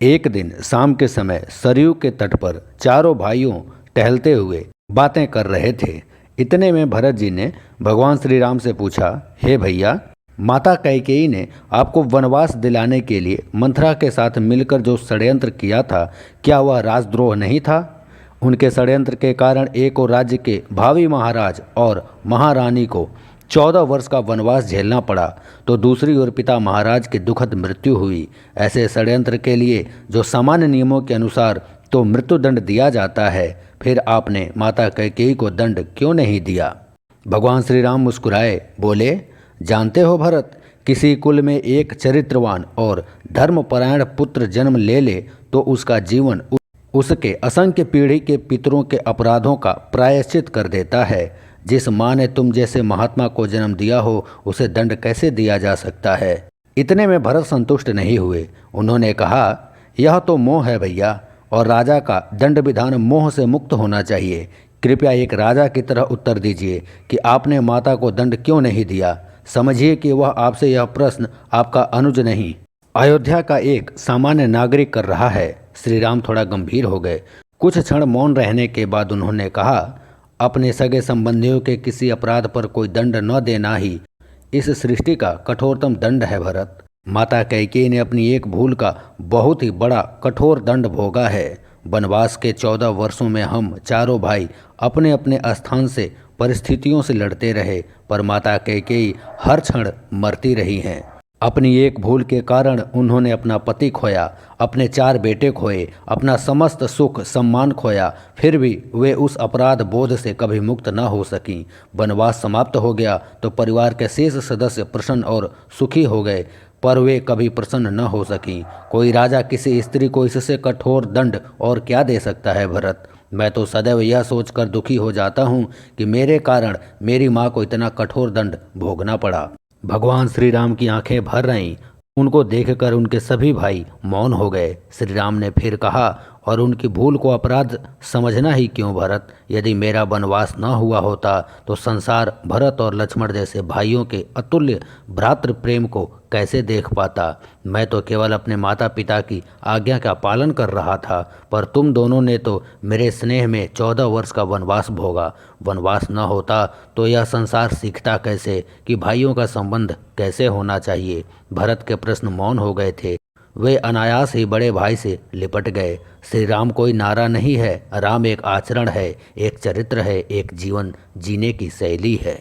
एक दिन शाम के समय सरयू के तट पर चारों भाइयों टहलते हुए बातें कर रहे थे। इतने में भरत जी ने भगवान श्री राम से पूछा, हे भैया, माता कैकेयी ने आपको वनवास दिलाने के लिए मंथरा के साथ मिलकर जो षड्यंत्र किया था, क्या वह राजद्रोह नहीं था? उनके षड्यंत्र के कारण एक और राज्य के भावी महाराज और महारानी को 14 वर्ष का वनवास झेलना पड़ा, तो दूसरी ओर पिता महाराज की दुखद मृत्यु हुई। ऐसे षड्यंत्र के लिए जो सामान्य नियमों के अनुसार तो मृत्युदंड दिया जाता है, फिर आपने माता कैकेयी को दंड क्यों नहीं दिया? भगवान श्री राम मुस्कुराए, बोले, जानते हो भरत, किसी कुल में एक चरित्रवान और धर्मपरायण पुत्र जन्म ले ले तो उसका जीवन उसके असंख्य पीढ़ी के पितरों के अपराधों का प्रायश्चित कर देता है। जिस माँ ने तुम जैसे महात्मा को जन्म दिया हो, उसे दंड कैसे दिया जा सकता है? इतने में भरत संतुष्ट नहीं हुए। उन्होंने कहा, यह तो मोह है भैया, और राजा का दंड विधान मोह से मुक्त होना चाहिए। कृपया एक राजा की तरह उत्तर दीजिए कि आपने माता को दंड क्यों नहीं दिया। समझिए कि वह आपसे यह प्रश्न आपका अनुज नहीं, अयोध्या का एक सामान्य नागरिक कर रहा है। श्री राम थोड़ा गंभीर हो गए। कुछ क्षण मौन रहने के बाद उन्होंने कहा, अपने सगे संबंधियों के किसी अपराध पर कोई दंड न देना ही इस सृष्टि का कठोरतम दंड है भरत। माता कैकेयी ने अपनी एक भूल का बहुत ही बड़ा कठोर दंड भोगा है। वनवास के 14 वर्षों में हम चारों भाई अपने अपने स्थान से परिस्थितियों से लड़ते रहे, पर माता कैकेयी हर क्षण मरती रही हैं। अपनी एक भूल के कारण उन्होंने अपना पति खोया, अपने 4 बेटे खोए, अपना समस्त सुख सम्मान खोया, फिर भी वे उस अपराध बोध से कभी मुक्त न हो सकीं। वनवास समाप्त हो गया तो परिवार के शेष सदस्य प्रसन्न और सुखी हो गए, पर वे कभी प्रसन्न न हो सकीं। कोई राजा किसी स्त्री को इससे कठोर दंड और क्या दे सकता है भरत? मैं तो सदैव यह सोचकर दुखी हो जाता हूँ कि मेरे कारण मेरी माँ को इतना कठोर दंड भोगना पड़ा। भगवान श्री राम की आंखें भर आईं। उनको देखकर उनके सभी भाई मौन हो गए। श्री राम ने फिर कहा, और उनकी भूल को अपराध समझना ही क्यों भरत? यदि मेरा वनवास न हुआ होता तो संसार भरत और लक्ष्मण जैसे भाइयों के अतुल्य भ्रातृ प्रेम को कैसे देख पाता? मैं तो केवल अपने माता पिता की आज्ञा का पालन कर रहा था, पर तुम दोनों ने तो मेरे स्नेह में 14 वर्ष का वनवास भोगा। वनवास न होता तो यह संसार सीखता कैसे कि भाइयों का संबंध कैसे होना चाहिए? भरत के प्रश्न मौन हो गए थे। वे अनायास ही बड़े भाई से लिपट गए। श्री राम कोई नारा नहीं है, राम एक आचरण है, एक चरित्र है, एक जीवन जीने की शैली है।